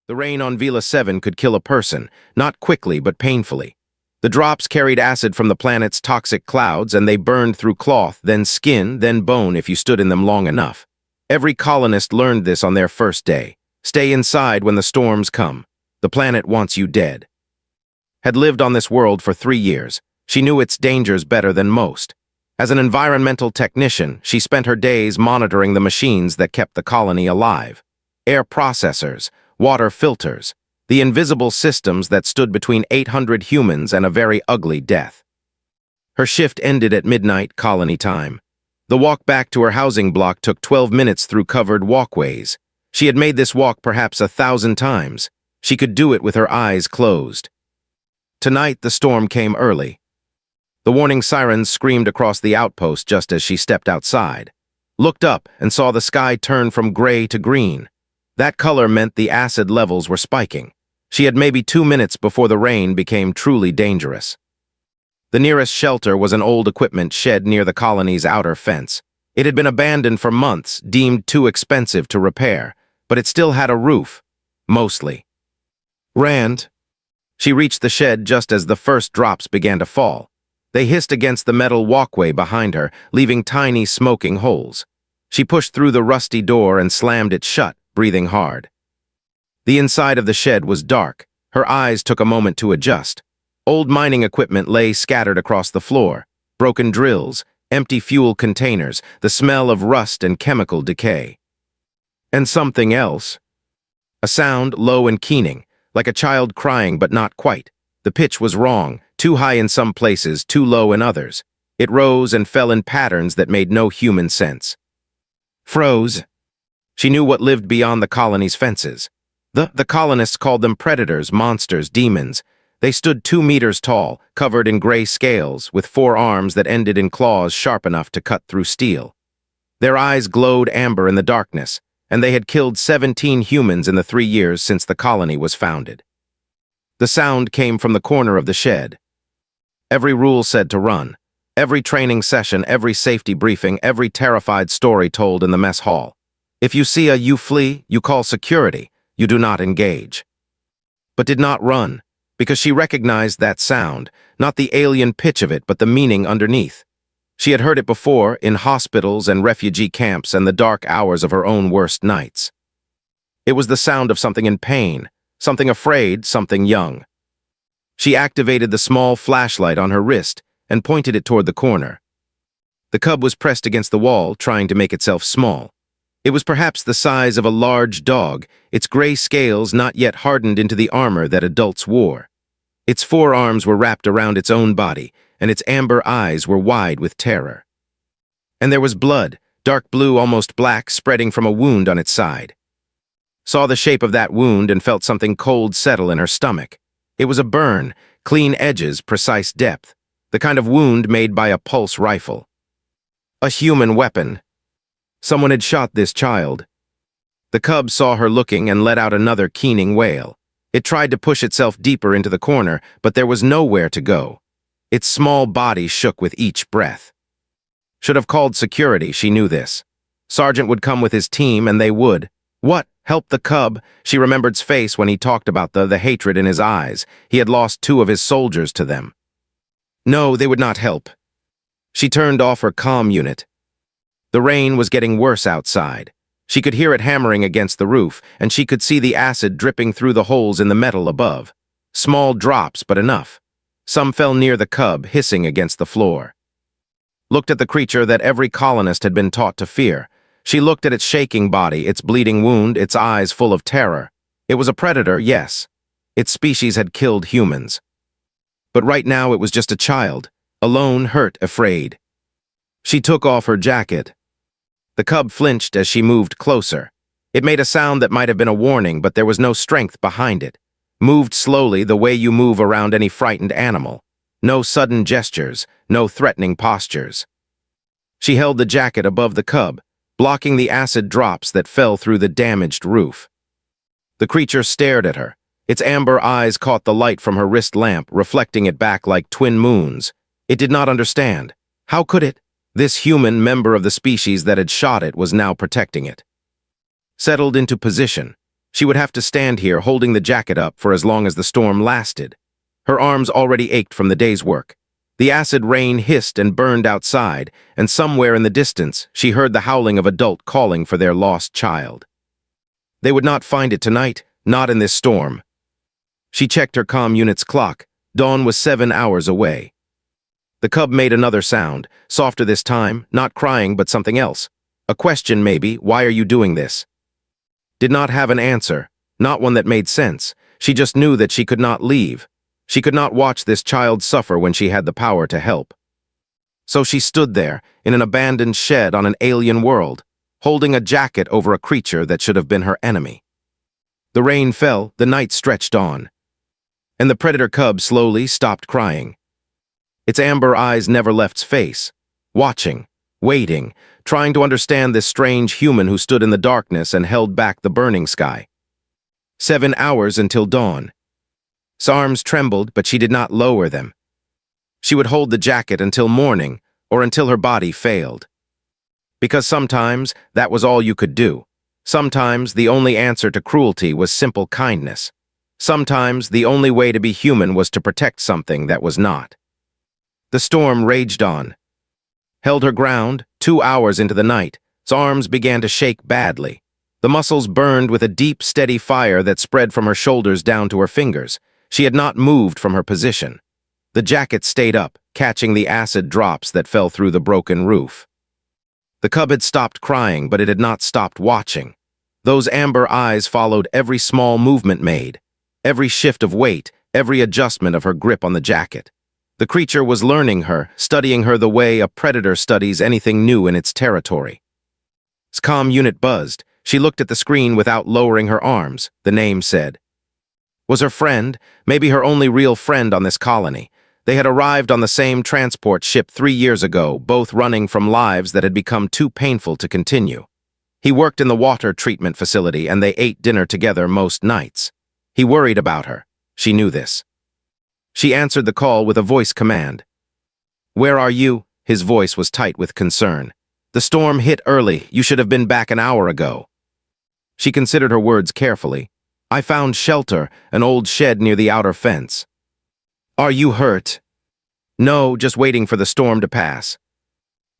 The rain on Vela 7 could kill a person, not quickly but painfully. The drops carried acid from the planet's toxic clouds, and they burned through cloth, then skin, then bone if you stood in them long enough. Every colonist learned this on their first day. Stay inside when the storms come. The planet wants you dead. Had lived on this world for 3 years. She knew its dangers better than most. As an environmental technician, she spent her days monitoring the machines that kept the colony alive. Air processors, water filters, the invisible systems that stood between 800 humans and a very ugly death. Her shift ended at midnight colony time. The walk back to her housing block took 12 minutes through covered walkways. She had made this walk perhaps 1,000 times. She could do it with her eyes closed. Tonight, the storm came early. The warning sirens screamed across the outpost just as she stepped outside. Looked up and saw the sky turn from gray to green. That color meant the acid levels were spiking. She had maybe 2 minutes before the rain became truly dangerous. The nearest shelter was an old equipment shed near the colony's outer fence. It had been abandoned for months, deemed too expensive to repair, but it still had a roof, mostly. Rand. She reached the shed just as the first drops began to fall. They hissed against the metal walkway behind her, leaving tiny smoking holes. She pushed through the rusty door and slammed it shut, breathing hard. The inside of the shed was dark. Her eyes took a moment to adjust. Old mining equipment lay scattered across the floor. Broken drills, empty fuel containers, the smell of rust and chemical decay. And something else. A sound low and keening, like a child crying but not quite. The pitch was wrong, too high in some places, too low in others. It rose and fell in patterns that made no human sense. Froze. She knew what lived beyond the colony's fences. The colonists called them predators, monsters, demons. They stood 2 meters tall, covered in gray scales, with 4 arms that ended in claws sharp enough to cut through steel. Their eyes glowed amber in the darkness, and they had killed 17 humans in the 3 years since the colony was founded. The sound came from the corner of the shed. Every rule said to run. Every training session, every safety briefing, every terrified story told in the mess hall. If you see you flee, you call security, you do not engage. But did not run, because she recognized that sound, not the alien pitch of it, but the meaning underneath. She had heard it before, in hospitals and refugee camps and the dark hours of her own worst nights. It was the sound of something in pain, something afraid, something young. She activated the small flashlight on her wrist and pointed it toward the corner. The cub was pressed against the wall, trying to make itself small. It was perhaps the size of a large dog, its gray scales not yet hardened into the armor that adults wore. Its forearms were wrapped around its own body, and its amber eyes were wide with terror. And there was blood, dark blue, almost black, spreading from a wound on its side. Saw the shape of that wound and felt something cold settle in her stomach. It was a burn, clean edges, precise depth, the kind of wound made by a pulse rifle. A human weapon. Someone had shot this child. The cub saw her looking and let out another keening wail. It tried to push itself deeper into the corner, but there was nowhere to go. Its small body shook with each breath. Should have called security, she knew this. Sergeant would come with his team, and they would. What? Help the cub? She remembered's face when he talked about the hatred in his eyes. He had lost 2 of his soldiers to them. No, they would not help. She turned off her comm unit. The rain was getting worse outside. She could hear it hammering against the roof, and she could see the acid dripping through the holes in the metal above. Small drops, but enough. Some fell near the cub, hissing against the floor. Looked at the creature that every colonist had been taught to fear. She looked at its shaking body, its bleeding wound, its eyes full of terror. It was a predator, yes. Its species had killed humans. But right now it was just a child, alone, hurt, afraid. She took off her jacket. The cub flinched as she moved closer. It made a sound that might have been a warning, but there was no strength behind it. Moved slowly the way you move around any frightened animal. No sudden gestures, no threatening postures. She held the jacket above the cub, blocking the acid drops that fell through the damaged roof. The creature stared at her. Its amber eyes caught the light from her wrist lamp, reflecting it back like twin moons. It did not understand. How could it? This human member of the species that had shot it was now protecting it. Settled into position. She would have to stand here holding the jacket up for as long as the storm lasted. Her arms already ached from the day's work. The acid rain hissed and burned outside, and somewhere in the distance she heard the howling of adult calling for their lost child. They would not find it tonight, not in this storm. She checked her comm unit's clock. Dawn was 7 hours away. The cub made another sound, softer this time, not crying but something else. A question maybe, why are you doing this? Did not have an answer, not one that made sense. She just knew that she could not leave. She could not watch this child suffer when she had the power to help. So she stood there, in an abandoned shed on an alien world, holding a jacket over a creature that should have been her enemy. The rain fell, the night stretched on, and the predator cub slowly stopped crying. Its amber eyes never left its face, watching, waiting, trying to understand this strange human who stood in the darkness and held back the burning sky. 7 hours until dawn. His arms trembled, but she did not lower them. She would hold the jacket until morning, or until her body failed. Because sometimes that was all you could do. Sometimes the only answer to cruelty was simple kindness. Sometimes the only way to be human was to protect something that was not. The storm raged on. Held her ground, 2 hours into the night. His arms began to shake badly. The muscles burned with a deep, steady fire that spread from her shoulders down to her fingers. She had not moved from her position. The jacket stayed up, catching the acid drops that fell through the broken roof. The cub had stopped crying, but it had not stopped watching. Those amber eyes followed every small movement made, every shift of weight, every adjustment of her grip on the jacket. The creature was learning her, studying her the way a predator studies anything new in its territory. His comm unit buzzed. She looked at the screen without lowering her arms. The name said. Was her friend, maybe her only real friend on this colony. They had arrived on the same transport ship 3 years ago, both running from lives that had become too painful to continue. He worked in the water treatment facility and they ate dinner together most nights. He worried about her. She knew this. She answered the call with a voice command. Where are you? His voice was tight with concern. The storm hit early. You should have been back an hour ago. She considered her words carefully. I found shelter, an old shed near the outer fence. Are you hurt? No, just waiting for the storm to pass.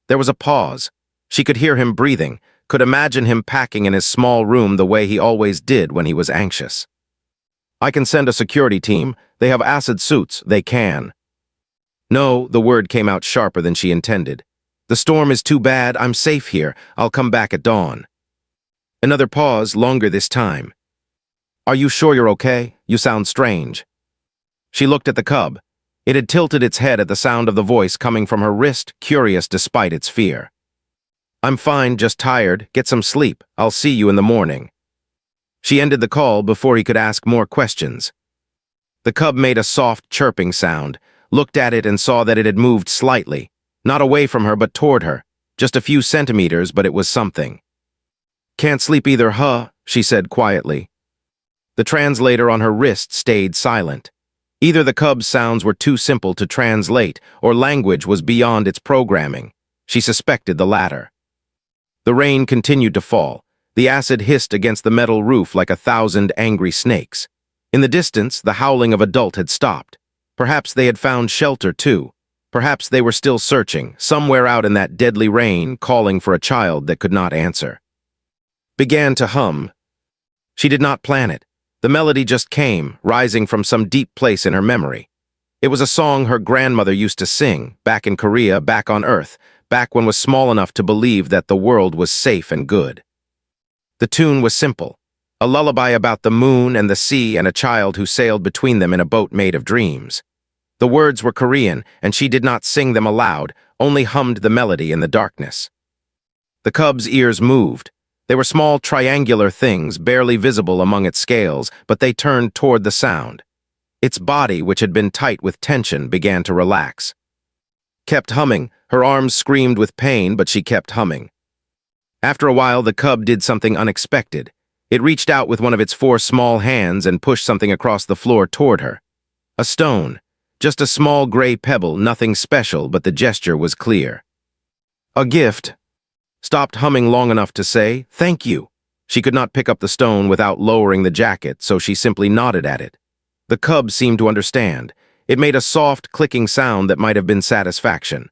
There was a pause. She could hear him breathing, could imagine him packing in his small room the way he always did when he was anxious. I can send a security team. They have acid suits. They can. No, the word came out sharper than she intended. The storm is too bad. I'm safe here. I'll come back at dawn. Another pause, longer this time. Are you sure you're okay? You sound strange. She looked at the cub. It had tilted its head at the sound of the voice coming from her wrist, curious despite its fear. I'm fine, just tired. Get some sleep. I'll see you in the morning. She ended the call before he could ask more questions. The cub made a soft, chirping sound, looked at it and saw that it had moved slightly, not away from her but toward her, just a few centimeters, but it was something. Can't sleep either, huh? She said quietly. The translator on her wrist stayed silent. Either the cub's sounds were too simple to translate, or language was beyond its programming. She suspected the latter. The rain continued to fall. The acid hissed against the metal roof like 1,000 angry snakes. In the distance, the howling of adult had stopped. Perhaps they had found shelter, too. Perhaps they were still searching, somewhere out in that deadly rain, calling for a child that could not answer. Began to hum. She did not plan it. The melody just came, rising from some deep place in her memory. It was a song her grandmother used to sing, back in Korea, back on Earth, back when was small enough to believe that the world was safe and good. The tune was simple, a lullaby about the moon and the sea and a child who sailed between them in a boat made of dreams. The words were Korean, and she did not sing them aloud, only hummed the melody in the darkness. The cub's ears moved. They were small triangular things, barely visible among its scales, but they turned toward the sound. Its body, which had been tight with tension, began to relax. Kept humming. Her arms screamed with pain, but she kept humming. After a while, the cub did something unexpected. It reached out with one of its 4 small hands and pushed something across the floor toward her. A stone. Just a small gray pebble, nothing special, but the gesture was clear. A gift. Stopped humming long enough to say, "Thank you." She could not pick up the stone without lowering the jacket, so she simply nodded at it. The cub seemed to understand. It made a soft, clicking sound that might have been satisfaction.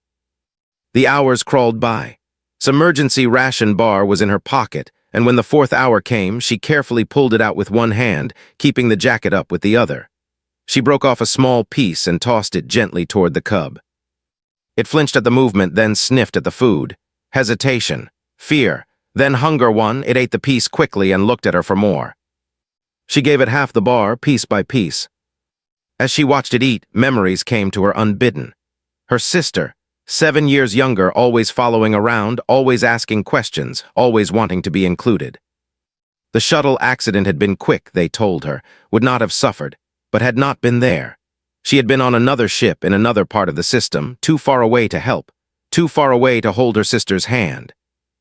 The hours crawled by. Some emergency ration bar was in her pocket, and when the fourth hour came, she carefully pulled it out with one hand, keeping the jacket up with the other. She broke off a small piece and tossed it gently toward the cub. It flinched at the movement, then sniffed at the food. Hesitation, fear, then hunger won. It ate the piece quickly and looked at her for more. She gave it half the bar, piece by piece. As she watched it eat, memories came to her unbidden. Her sister, 7 years younger, always following around, always asking questions, always wanting to be included. The shuttle accident had been quick, they told her, would not have suffered, but had not been there. She had been on another ship in another part of the system, too far away to help, too far away to hold her sister's hand,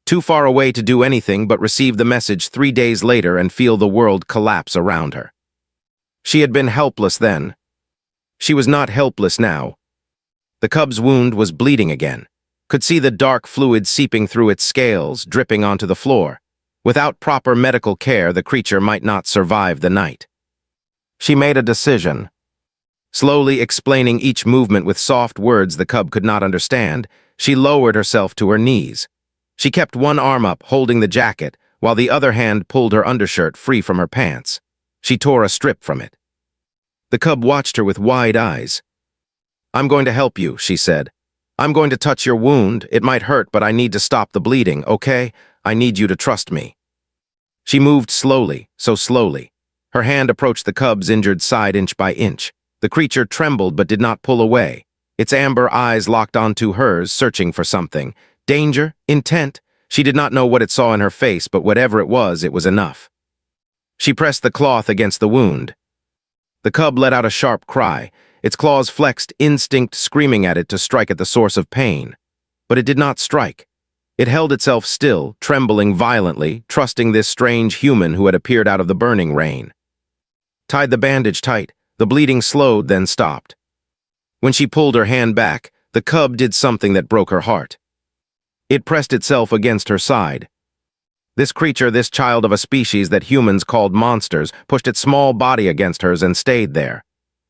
too far away to do anything but receive the message 3 days later and feel the world collapse around her. She had been helpless then. She was not helpless now. The cub's wound was bleeding again, could see the dark fluid seeping through its scales, dripping onto the floor. Without proper medical care, the creature might not survive the night. She made a decision. Slowly explaining each movement with soft words the cub could not understand, she lowered herself to her knees. She kept one arm up, holding the jacket, while the other hand pulled her undershirt free from her pants. She tore a strip from it. The cub watched her with wide eyes. "I'm going to help you," she said. "I'm going to touch your wound. It might hurt, but I need to stop the bleeding, okay? I need you to trust me." She moved slowly, so slowly. Her hand approached the cub's injured side inch by inch. The creature trembled but did not pull away. Its amber eyes locked onto hers, searching for something. Danger? Intent? She did not know what it saw in her face, but whatever it was enough. She pressed the cloth against the wound. The cub let out a sharp cry. Its claws flexed, instinct screaming at it to strike at the source of pain. But it did not strike. It held itself still, trembling violently, trusting this strange human who had appeared out of the burning rain. Tied the bandage tight. The bleeding slowed, then stopped. When she pulled her hand back, the cub did something that broke her heart. It pressed itself against her side. This creature, this child of a species that humans called monsters, pushed its small body against hers and stayed there,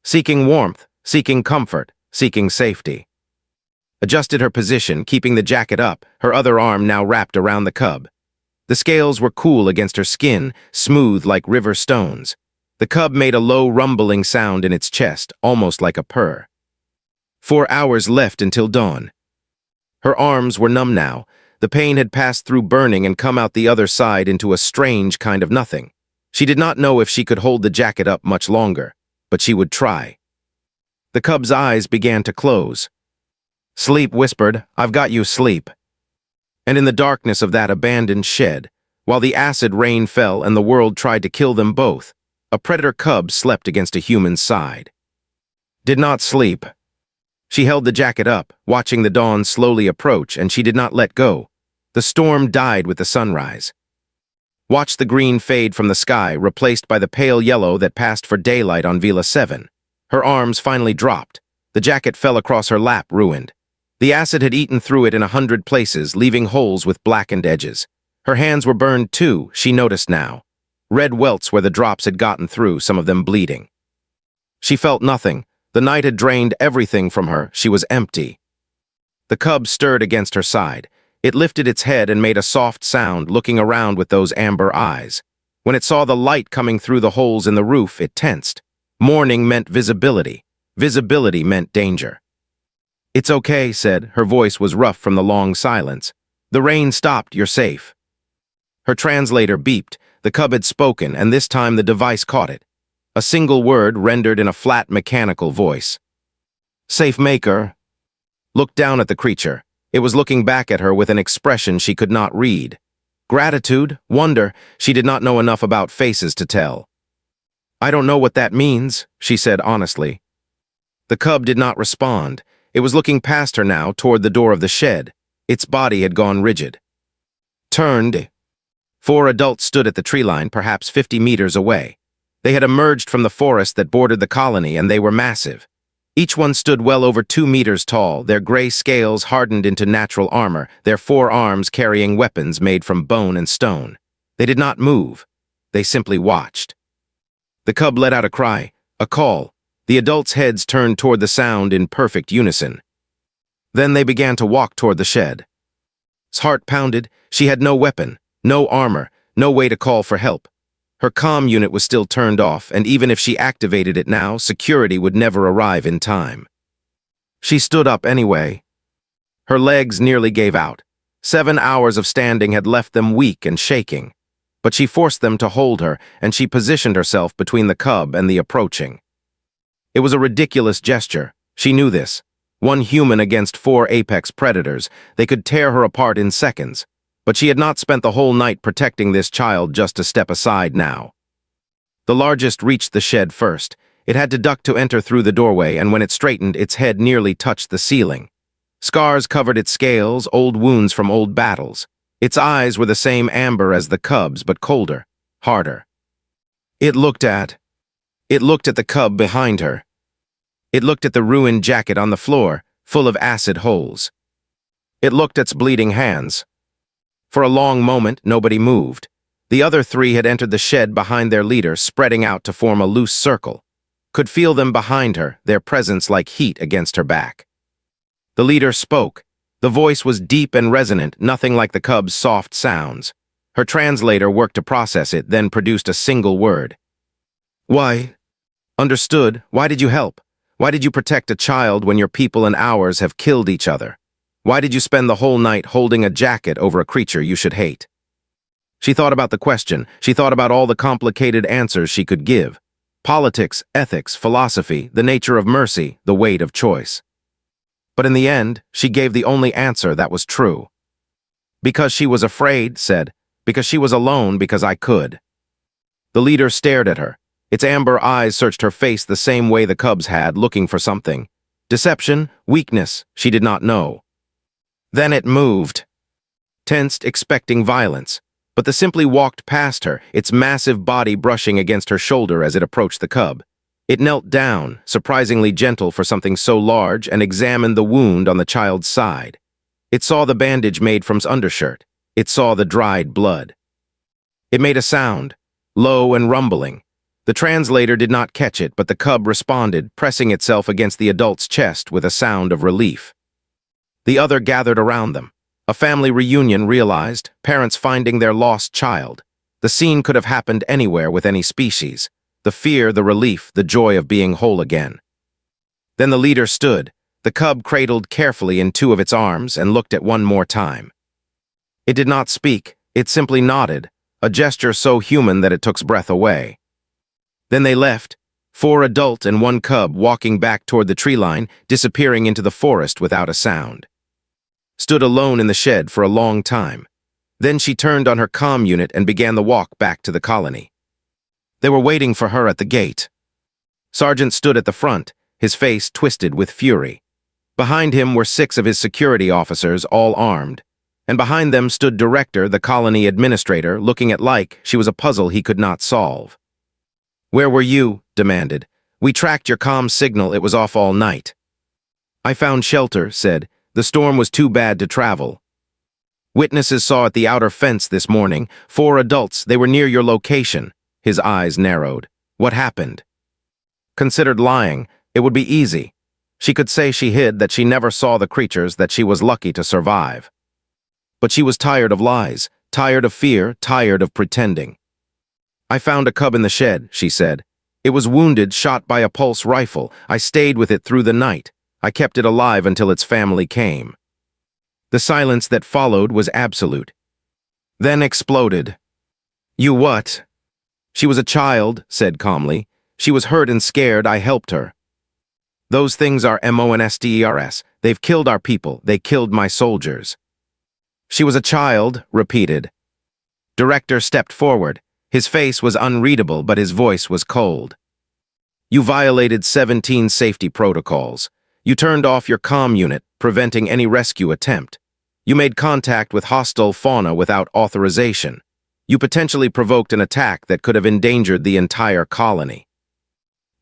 seeking warmth, seeking comfort, seeking safety. Adjusted her position, keeping the jacket up, her other arm now wrapped around the cub. The scales were cool against her skin, smooth like river stones. The cub made a low rumbling sound in its chest, almost like a purr. 4 hours left until dawn. Her arms were numb now. The pain had passed through burning and come out the other side into a strange kind of nothing. She did not know if she could hold the jacket up much longer, but she would try. The cub's eyes began to close. "Sleep," whispered. "I've got you, sleep." And in the darkness of that abandoned shed, while the acid rain fell and the world tried to kill them both, a predator cub slept against a human's side. Did not sleep. She held the jacket up, watching the dawn slowly approach, and she did not let go. The storm died with the sunrise. Watched the green fade from the sky, replaced by the pale yellow that passed for daylight on Vela 7. Her arms finally dropped. The jacket fell across her lap, ruined. The acid had eaten through it in 100 places, leaving holes with blackened edges. Her hands were burned too, she noticed now. Red welts where the drops had gotten through, some of them bleeding. She felt nothing. The night had drained everything from her. She was empty. The cub stirred against her side. It lifted its head and made a soft sound, looking around with those amber eyes. When it saw the light coming through the holes in the roof, it tensed. Morning meant visibility. Visibility meant danger. "It's okay," said. Her voice was rough from the long silence. "The rain stopped. You're safe." Her translator beeped. The cub had spoken, and this time the device caught it. A single word rendered in a flat, mechanical voice. "Safe maker." Looked down at the creature. It was looking back at her with an expression she could not read. Gratitude, wonder, she did not know enough about faces to tell. "I don't know what that means," she said honestly. The cub did not respond. It was looking past her now, toward the door of the shed. Its body had gone rigid. Turned. 4 adults stood at the tree line, perhaps 50 meters away. They had emerged from the forest that bordered the colony, and they were massive. Each one stood well over 2 meters tall, their gray scales hardened into natural armor, their 4 arms carrying weapons made from bone and stone. They did not move. They simply watched. The cub let out a cry, a call. The adults' heads turned toward the sound in perfect unison. Then they began to walk toward the shed. His heart pounded. She had no weapon, no armor, no way to call for help. Her comm unit was still turned off, and even if she activated it now, security would never arrive in time. She stood up anyway. Her legs nearly gave out. 7 hours of standing had left them weak and shaking. But she forced them to hold her, and she positioned herself between the cub and the approaching. It was a ridiculous gesture. She knew this. One human against 4 apex predators. They could tear her apart in seconds. But she had not spent the whole night protecting this child just to step aside now. The largest reached the shed first. It had to duck to enter through the doorway, and when it straightened, its head nearly touched the ceiling. Scars covered its scales, old wounds from old battles. Its eyes were the same amber as the cub's, but colder, harder. It looked at the cub behind her. It looked at the ruined jacket on the floor, full of acid holes. It looked at its bleeding hands. For a long moment, nobody moved. The other 3 had entered the shed behind their leader, spreading out to form a loose circle. Could feel them behind her, their presence like heat against her back. The leader spoke. The voice was deep and resonant, nothing like the cub's soft sounds. Her translator worked to process it, then produced a single word. Why? Understood. Why did you help? Why did you protect a child when your people and ours have killed each other? Why did you spend the whole night holding a jacket over a creature you should hate? She thought about the question. She thought about all the complicated answers she could give. Politics, ethics, philosophy, the nature of mercy, the weight of choice. But in the end, she gave the only answer that was true. Because she was afraid, said, because she was alone, because I could. The leader stared at her. Its amber eyes searched her face the same way the cub's had, looking for something. Deception, weakness, she did not know. Then it moved. Tensed, expecting violence. But the simply walked past her, its massive body brushing against her shoulder as it approached the cub. It knelt down, surprisingly gentle for something so large, and examined the wound on the child's side. It saw the bandage made from his undershirt. It saw the dried blood. It made a sound, low and rumbling. The translator did not catch it, but the cub responded, pressing itself against the adult's chest with a sound of relief. The other gathered around them. A family reunion realized, parents finding their lost child. The scene could have happened anywhere with any species. The fear, the relief, the joy of being whole again. Then the leader stood, the cub cradled carefully in 2 of its arms, and looked at one more time. It did not speak, it simply nodded, a gesture so human that it took breath away. Then they left, 4 adult and 1 cub walking back toward the tree line, disappearing into the forest without a sound. Stood alone in the shed for a long time. Then she turned on her comm unit and began the walk back to the colony. They were waiting for her at the gate. Sergeant stood at the front, his face twisted with fury. Behind him were 6 of his security officers, all armed. And behind them stood Director, the colony administrator, looking at like she was a puzzle he could not solve. "Where were you?" demanded. "We tracked your comm signal, it was off all night." "I found shelter," said. "The storm was too bad to travel." "Witnesses saw at the outer fence this morning. 4 adults, they were near your location." His eyes narrowed. "What happened?" Considered lying, it would be easy. She could say she hid, that she never saw the creatures, that she was lucky to survive. But she was tired of lies, tired of fear, tired of pretending. "I found a cub in the shed," she said. "It was wounded, shot by a pulse rifle. I stayed with it through the night. I kept it alive until its family came." The silence that followed was absolute. Then exploded. "You what?" "She was a child," said calmly. "She was hurt and scared, I helped her." "Those things are monsters. They've killed our people, they killed my soldiers." "She was a child," repeated. Director stepped forward. His face was unreadable, but his voice was cold. "You violated 17 safety protocols. You turned off your comm unit, preventing any rescue attempt. You made contact with hostile fauna without authorization. You potentially provoked an attack that could have endangered the entire colony."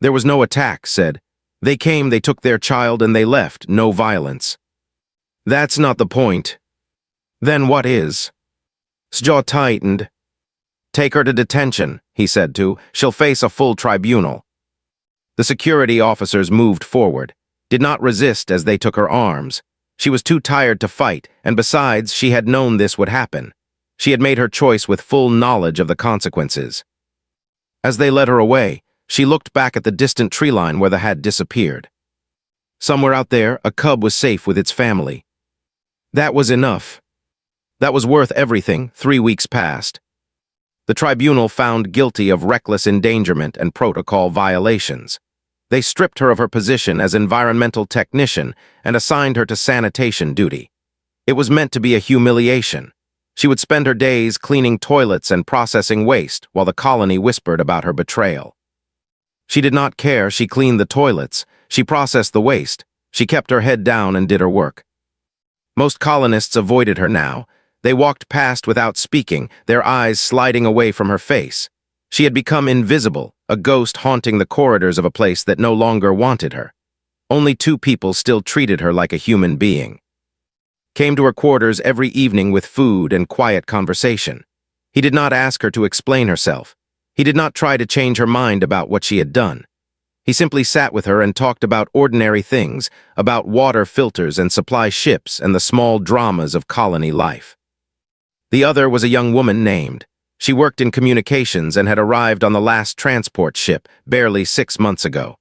"There was no attack," said. "They came, they took their child, and they left. No violence." "That's not the point." "Then what is?" His jaw tightened. "Take her to detention," he said to. "She'll face a full tribunal." The security officers moved forward, did not resist as they took her arms. She was too tired to fight, and besides, she had known this would happen. She had made her choice with full knowledge of the consequences. As they led her away, she looked back at the distant tree line where the had disappeared. Somewhere out there, a cub was safe with its family. That was enough. That was worth everything. 3 weeks passed. The tribunal found guilty of reckless endangerment and protocol violations. They stripped her of her position as environmental technician and assigned her to sanitation duty. It was meant to be a humiliation. She would spend her days cleaning toilets and processing waste while the colony whispered about her betrayal. She did not care. She cleaned the toilets. She processed the waste. She kept her head down and did her work. Most colonists avoided her now. They walked past without speaking, their eyes sliding away from her face. She had become invisible, a ghost haunting the corridors of a place that no longer wanted her. Only 2 people still treated her like a human being. Came to her quarters every evening with food and quiet conversation. He did not ask her to explain herself. He did not try to change her mind about what she had done. He simply sat with her and talked about ordinary things, about water filters and supply ships and the small dramas of colony life. The other was a young woman named. She worked in communications and had arrived on the last transport ship, barely 6 months ago.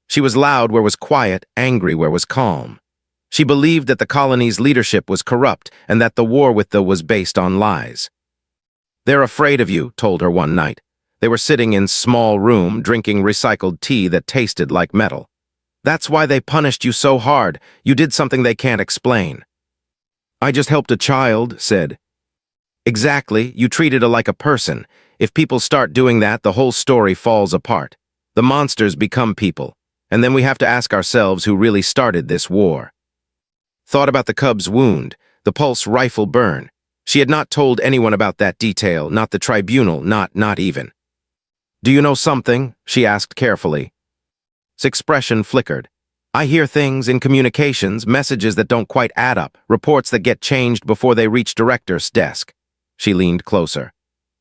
She was loud where was quiet, angry where was calm. She believed that the colony's leadership was corrupt and that the war with the was based on lies. "They're afraid of you," told her one night. They were sitting in small room, drinking recycled tea that tasted like metal. "That's why they punished you so hard. You did something they can't explain." "I just helped a child," said. "Exactly, you treated her like a person. If people start doing that, the whole story falls apart. The monsters become people, and then we have to ask ourselves who really started this war." Thought about the cub's wound, the pulse rifle burn. She had not told anyone about that detail, not the tribunal, not even. "Do you know something?" she asked carefully. His expression flickered. "I hear things in communications, messages that don't quite add up, reports that get changed before they reach director's desk." She leaned closer.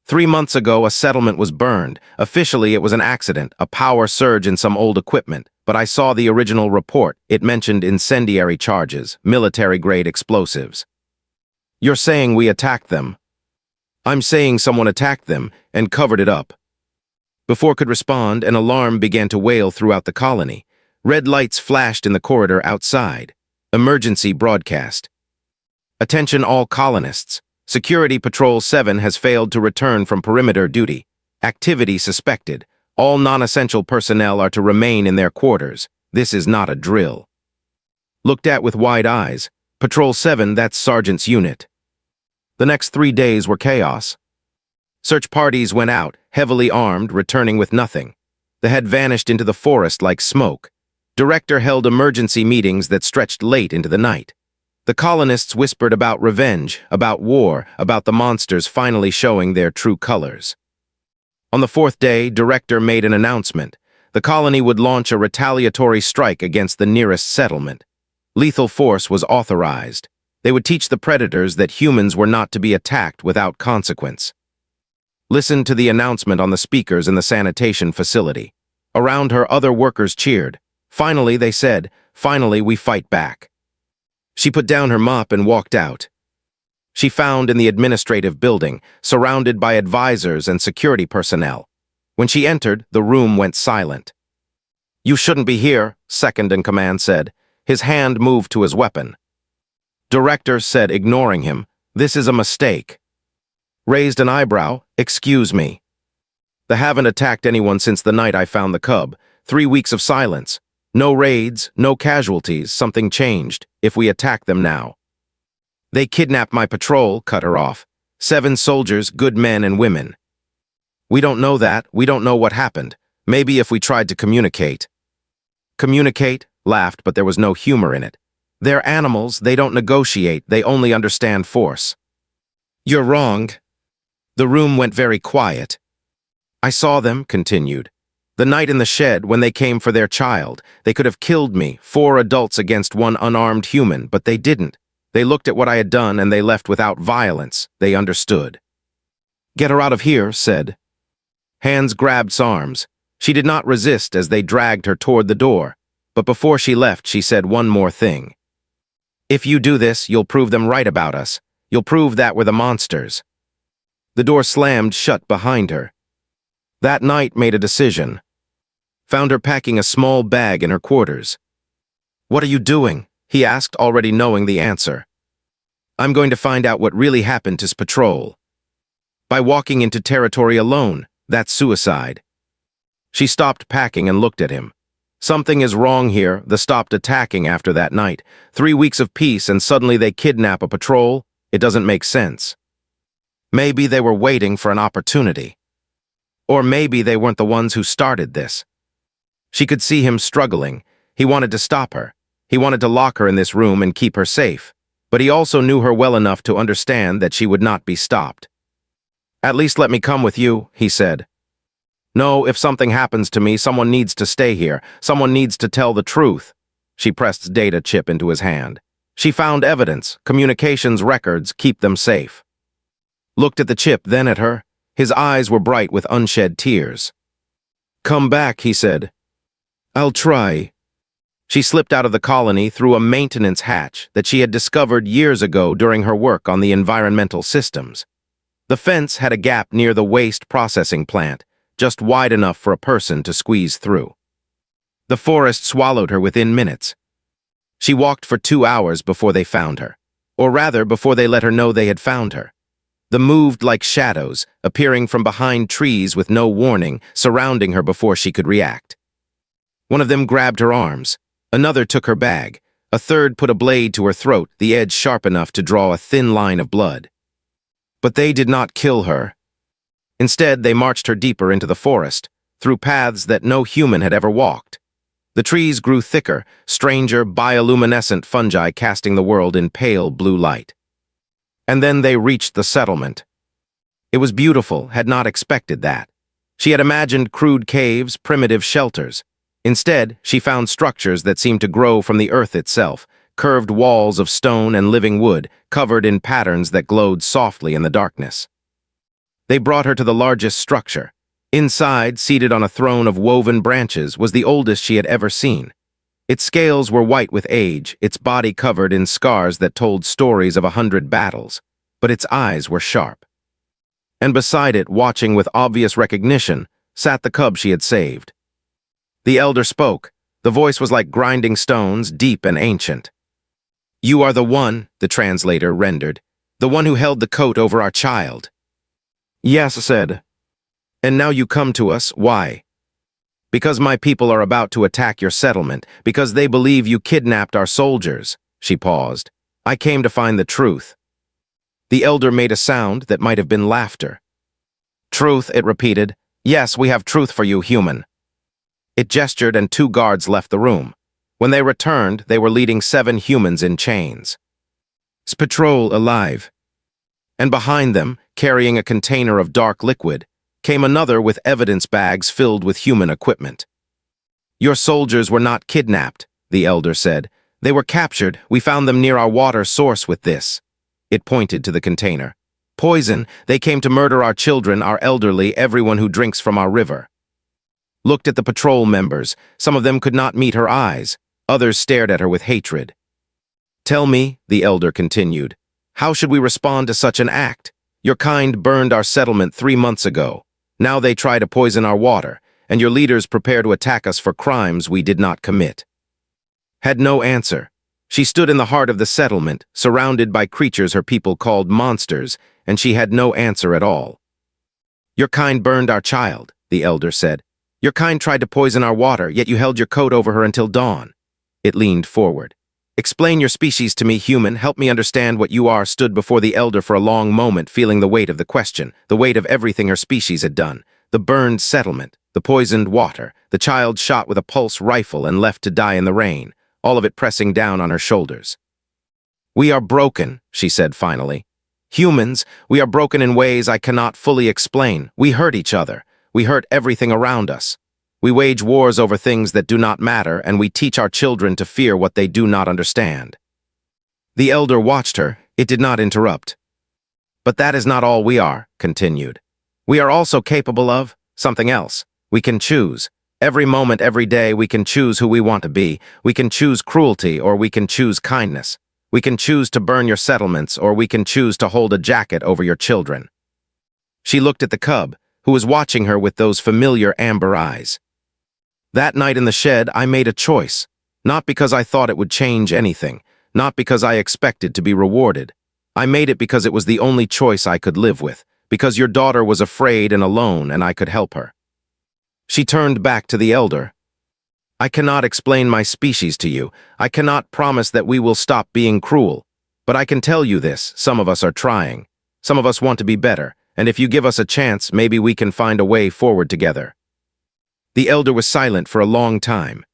3 months ago, a settlement was burned. Officially, it was an accident, a power surge in some old equipment. But I saw the original report. It mentioned incendiary charges, military-grade explosives. "You're saying we attacked them?" "I'm saying someone attacked them and covered it up." Before could respond, an alarm began to wail throughout the colony. Red lights flashed in the corridor outside. Emergency broadcast. "Attention all colonists. Security Patrol 7 has failed to return from perimeter duty. Activity suspected. All non-essential personnel are to remain in their quarters. This is not a drill." Looked at with wide eyes. Patrol 7, that's Sergeant's unit. The next 3 days were chaos. Search parties went out, heavily armed, returning with nothing. The head vanished into the forest like smoke. Director held emergency meetings that stretched late into the night. The colonists whispered about revenge, about war, about the monsters finally showing their true colors. On the 4th day, Director made an announcement. The colony would launch a retaliatory strike against the nearest settlement. Lethal force was authorized. They would teach the predators that humans were not to be attacked without consequence. Listened to the announcement on the speakers in the sanitation facility. Around her, other workers cheered. Finally, they said, finally we fight back. She put down her mop and walked out. She found in the administrative building, surrounded by advisors and security personnel. When she entered, the room went silent. "You shouldn't be here," second in command said. His hand moved to his weapon. Director said, ignoring him, "This is a mistake." Raised an eyebrow, "Excuse me. They haven't attacked anyone since the night I found the cub. 3 weeks of silence. No raids, no casualties, something changed, if we attack them now." "They kidnapped my patrol," cut her off. 7 soldiers, good men and women. "We don't know that, we don't know what happened. Maybe if we tried to communicate." "Communicate?" Laughed, but there was no humor in it. "They're animals, they don't negotiate, they only understand force." "You're wrong." The room went very quiet. "I saw them," continued. "The night in the shed when they came for their child. They could have killed me, 4 adults against 1 unarmed human, but they didn't. They looked at what I had done and they left without violence. They understood." Get her out of here, said. Hands grabbed arms. She did not resist as they dragged her toward the door, but before she left, she said one more thing. If you do this, you'll prove them right about us. You'll prove that we're the monsters. The door slammed shut behind her. That night made a decision. Found her packing a small bag in her quarters. What are you doing? He asked, already knowing the answer. I'm going to find out what really happened to Patrol. By walking into territory alone, that's suicide. She stopped packing and looked at him. Something is wrong here. They stopped attacking after that night. 3 weeks of peace and suddenly they kidnap a patrol? It doesn't make sense. Maybe they were waiting for an opportunity. Or maybe they weren't the ones who started this. She could see him struggling. He wanted to stop her. He wanted to lock her in this room and keep her safe. But he also knew her well enough to understand that she would not be stopped. At least let me come with you, he said. No, if something happens to me, someone needs to stay here. Someone needs to tell the truth. She pressed data chip into his hand. She found evidence, communications records, keep them safe. Looked at the chip, then at her. His eyes were bright with unshed tears. Come back, he said. I'll try. She slipped out of the colony through a maintenance hatch that she had discovered years ago during her work on the environmental systems. The fence had a gap near the waste processing plant, just wide enough for a person to squeeze through. The forest swallowed her within minutes. She walked for 2 hours before they found her, or rather before they let her know they had found her. They moved like shadows, appearing from behind trees with no warning, surrounding her before she could react. One of them grabbed her arms. Another took her bag. A third put a blade to her throat, the edge sharp enough to draw a thin line of blood. But they did not kill her. Instead, they marched her deeper into the forest, through paths that no human had ever walked. The trees grew thicker, stranger, bioluminescent fungi casting the world in pale blue light. And then they reached the settlement. It was beautiful, had not expected that. She had imagined crude caves, primitive shelters. Instead, she found structures that seemed to grow from the earth itself, curved walls of stone and living wood, covered in patterns that glowed softly in the darkness. They brought her to the largest structure. Inside, seated on a throne of woven branches, was the oldest she had ever seen. Its scales were white with age, its body covered in scars that told stories of 100 battles, but its eyes were sharp. And beside it, watching with obvious recognition, sat the cub she had saved. The elder spoke. The voice was like grinding stones, deep and ancient. You are the one, the translator rendered, the one who held the coat over our child. Yes, said. And now you come to us, why? Because my people are about to attack your settlement, because they believe you kidnapped our soldiers. She paused. I came to find the truth. The elder made a sound that might have been laughter. Truth, it repeated. Yes, we have truth for you, human. It gestured and 2 guards left the room. When they returned, they were leading 7 humans in chains. Patrol alive. And behind them, carrying a container of dark liquid, came another with evidence bags filled with human equipment. Your soldiers were not kidnapped, the elder said. They were captured. We found them near our water source with this. It pointed to the container. Poison. They came to murder our children, our elderly, everyone who drinks from our river. Looked at the patrol members. Some of them could not meet her eyes. Others stared at her with hatred. Tell me, the elder continued, how should we respond to such an act? Your kind burned our settlement 3 months ago. Now they try to poison our water, and your leaders prepare to attack us for crimes we did not commit. Had no answer. She stood in the heart of the settlement, surrounded by creatures her people called monsters, and she had no answer at all. Your kind burned our child, the elder said. Your kind tried to poison our water, yet you held your coat over her until dawn. It leaned forward. Explain your species to me, human. Help me understand what you are. Stood before the elder for a long moment, feeling the weight of the question, the weight of everything her species had done. The burned settlement, the poisoned water, the child shot with a pulse rifle and left to die in the rain, all of it pressing down on her shoulders. We are broken, she said finally. Humans, we are broken in ways I cannot fully explain. We hurt each other. We hurt everything around us. We wage wars over things that do not matter, and we teach our children to fear what they do not understand. The elder watched her. It did not interrupt. But that is not all we are, continued. We are also capable of something else. We can choose. Every moment, every day, we can choose who we want to be. We can choose cruelty, or we can choose kindness. We can choose to burn your settlements, or we can choose to hold a jacket over your children. She looked at the cub, who was watching her with those familiar amber eyes. That night in the shed, I made a choice. Not because I thought it would change anything. Not because I expected to be rewarded. I made it because it was the only choice I could live with. Because your daughter was afraid and alone, and I could help her. She turned back to the elder. I cannot explain my species to you. I cannot promise that we will stop being cruel. But I can tell you this, some of us are trying. Some of us want to be better, and if you give us a chance, maybe we can find a way forward together. The elder was silent for a long time.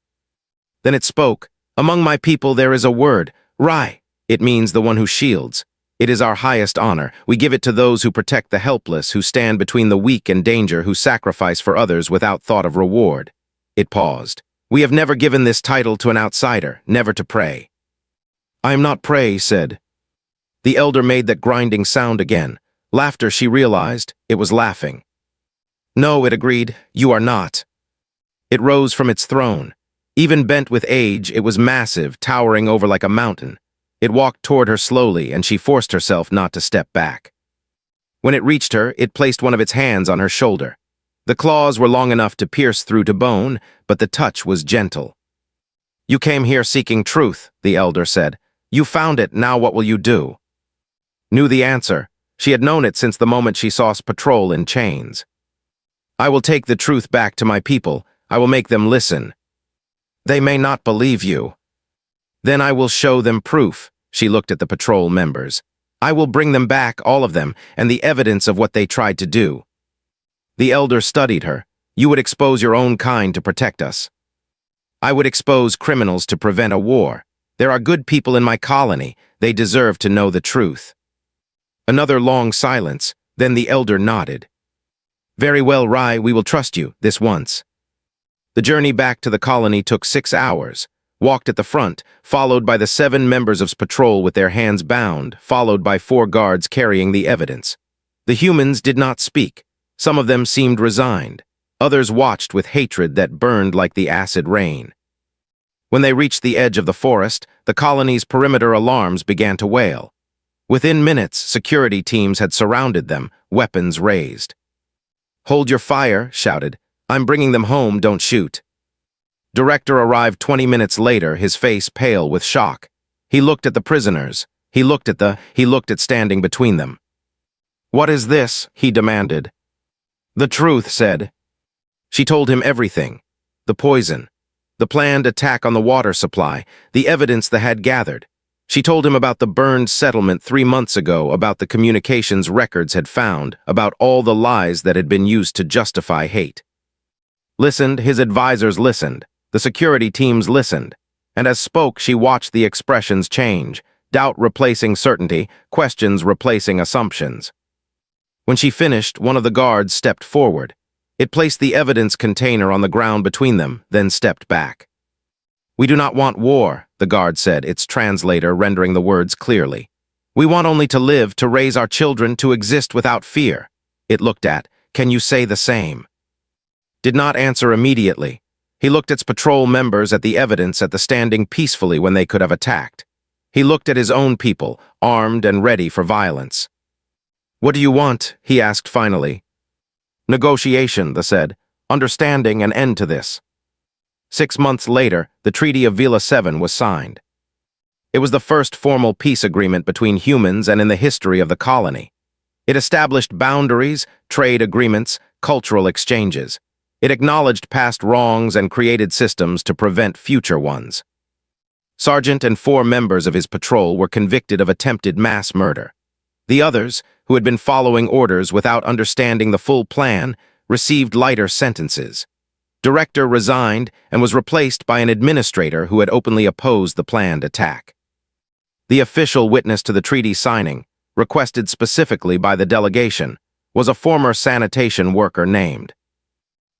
Then it spoke. Among my people there is a word, Rai. It means the one who shields. It is our highest honor. We give it to those who protect the helpless, who stand between the weak and danger, who sacrifice for others without thought of reward. It paused. We have never given this title to an outsider, never to prey. I am not prey, said. The elder made that grinding sound again. Laughter, she realized. It was laughing. No, it agreed, you are not. It rose from its throne. Even bent with age, it was massive, towering over like a mountain. It walked toward her slowly, and she forced herself not to step back. When it reached her, it placed one of its hands on her shoulder. The claws were long enough to pierce through to bone, but the touch was gentle. You came here seeking truth, the elder said. You found it, now what will you do? Knew the answer. She had known it since the moment she saw patrol in chains. I will take the truth back to my people. I will make them listen. They may not believe you. Then I will show them proof. She looked at the patrol members. I will bring them back, all of them, and the evidence of what they tried to do. The elder studied her. You would expose your own kind to protect us. I would expose criminals to prevent a war. There are good people in my colony. They deserve to know the truth. Another long silence. Then the elder nodded. Very well, Rai, we will trust you, this once. The journey back to the colony took 6 hours. Walked at the front, followed by the 7 members of patrol with their hands bound, followed by 4 guards carrying the evidence. The humans did not speak. Some of them seemed resigned. Others watched with hatred that burned like the acid rain. When they reached the edge of the forest, the colony's perimeter alarms began to wail. Within minutes, security teams had surrounded them, weapons raised. Hold your fire, shouted. I'm bringing them home, don't shoot. Director arrived 20 minutes later, his face pale with shock. He looked at the prisoners. He looked at standing between them. What is this? He demanded. The truth, said. She told him everything. The poison. The planned attack on the water supply. The evidence they had gathered. She told him about the burned settlement 3 months ago, about the communications records had found, about all the lies that had been used to justify hate. Listened, his advisors listened. The security teams listened, and as spoke, she watched the expressions change, doubt replacing certainty, questions replacing assumptions. When she finished, one of the guards stepped forward. It placed the evidence container on the ground between them, then stepped back. We do not want war, the guard said, its translator rendering the words clearly. We want only to live, to raise our children, to exist without fear. It looked at, can you say the same? Did not answer immediately. He looked at its patrol members, at the evidence, at the standing peacefully when they could have attacked. He looked at his own people, armed and ready for violence. What do you want? He asked finally. Negotiation, they said. Understanding, an end to this. 6 months later, the Treaty of Vila 7 was signed. It was the first formal peace agreement between humans and in the history of the colony. It established boundaries, trade agreements, cultural exchanges. It acknowledged past wrongs and created systems to prevent future ones. Sergeant and 4 members of his patrol were convicted of attempted mass murder. The others, who had been following orders without understanding the full plan, received lighter sentences. Director resigned and was replaced by an administrator who had openly opposed the planned attack. The official witness to the treaty signing, requested specifically by the delegation, was a former sanitation worker named.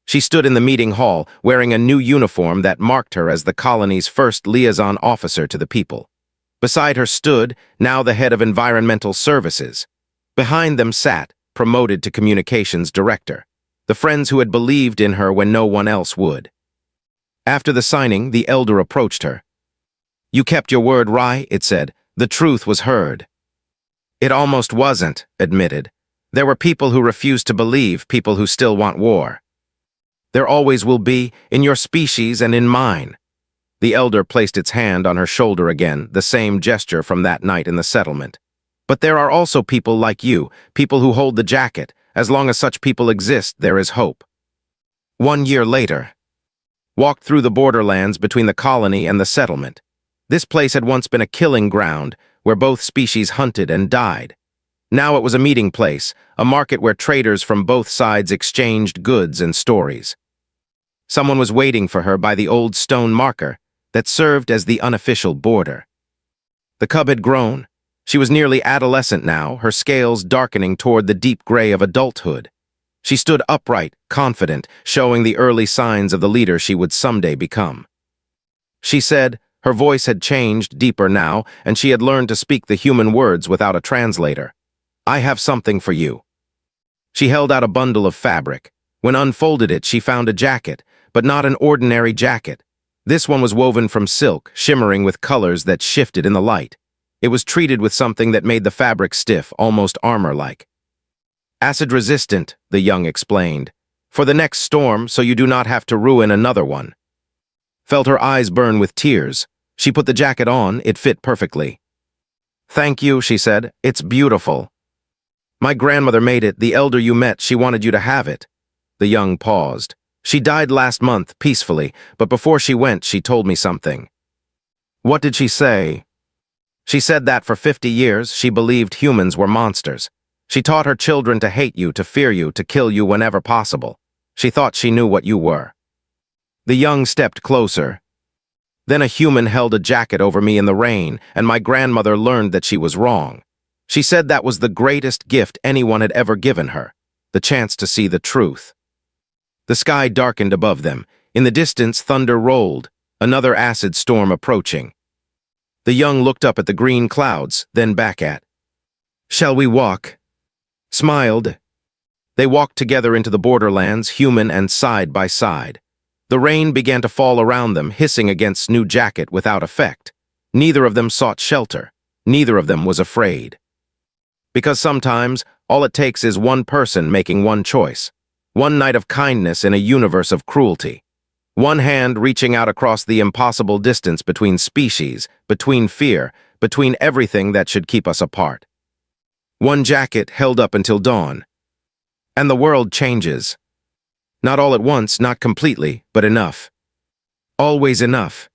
She stood in the meeting hall, wearing a new uniform that marked her as the colony's first liaison officer to the people. Beside her stood, now the head of environmental services. Behind them sat, promoted to communications director, the friends who had believed in her when no one else would. After the signing, the elder approached her. "You kept your word, Rai," it said. "The truth was heard." "It almost wasn't," admitted. "There were people who refused to believe, people who still want war. There always will be, in your species and in mine." The elder placed its hand on her shoulder again, the same gesture from that night in the settlement. "But there are also people like you, people who hold the jacket. As long as such people exist, there is hope." 1 year later, walked through the borderlands between the colony and the settlement. This place had once been a killing ground where both species hunted and died. Now it was a meeting place, a market where traders from both sides exchanged goods and stories. Someone was waiting for her by the old stone marker that served as the unofficial border. The cub had grown. She was nearly adolescent now, her scales darkening toward the deep gray of adulthood. She stood upright, confident, showing the early signs of the leader she would someday become. She said, her voice had changed, deeper now, and she had learned to speak the human words without a translator. "I have something for you." She held out a bundle of fabric. When unfolded it, she found a jacket, but not an ordinary jacket. This one was woven from silk, shimmering with colors that shifted in the light. It was treated with something that made the fabric stiff, almost armor-like. "Acid-resistant," the young explained. "For the next storm, so you do not have to ruin another one." Felt her eyes burn with tears. She put the jacket on, it fit perfectly. "Thank you," she said. "It's beautiful. My grandmother made it, the elder you met, she wanted you to have it." The young paused. "She died last month, peacefully, but before she went, she told me something." "What did she say?" "She said that for 50 years, she believed humans were monsters. She taught her children to hate you, to fear you, to kill you whenever possible. She thought she knew what you were." The young stepped closer. "Then a human held a jacket over me in the rain, and my grandmother learned that she was wrong. She said that was the greatest gift anyone had ever given her, the chance to see the truth." The sky darkened above them. In the distance, thunder rolled, another acid storm approaching. The young looked up at the green clouds, then back at. "Shall we walk?" Smiled. They walked together into the borderlands, human and side by side. The rain began to fall around them, hissing against new jacket without effect. Neither of them sought shelter. Neither of them was afraid. Because sometimes, all it takes is one person making one choice. One night of kindness in a universe of cruelty. One hand reaching out across the impossible distance between species, between fear, between everything that should keep us apart. One jacket held up until dawn. And the world changes. Not all at once, not completely, but enough. Always enough.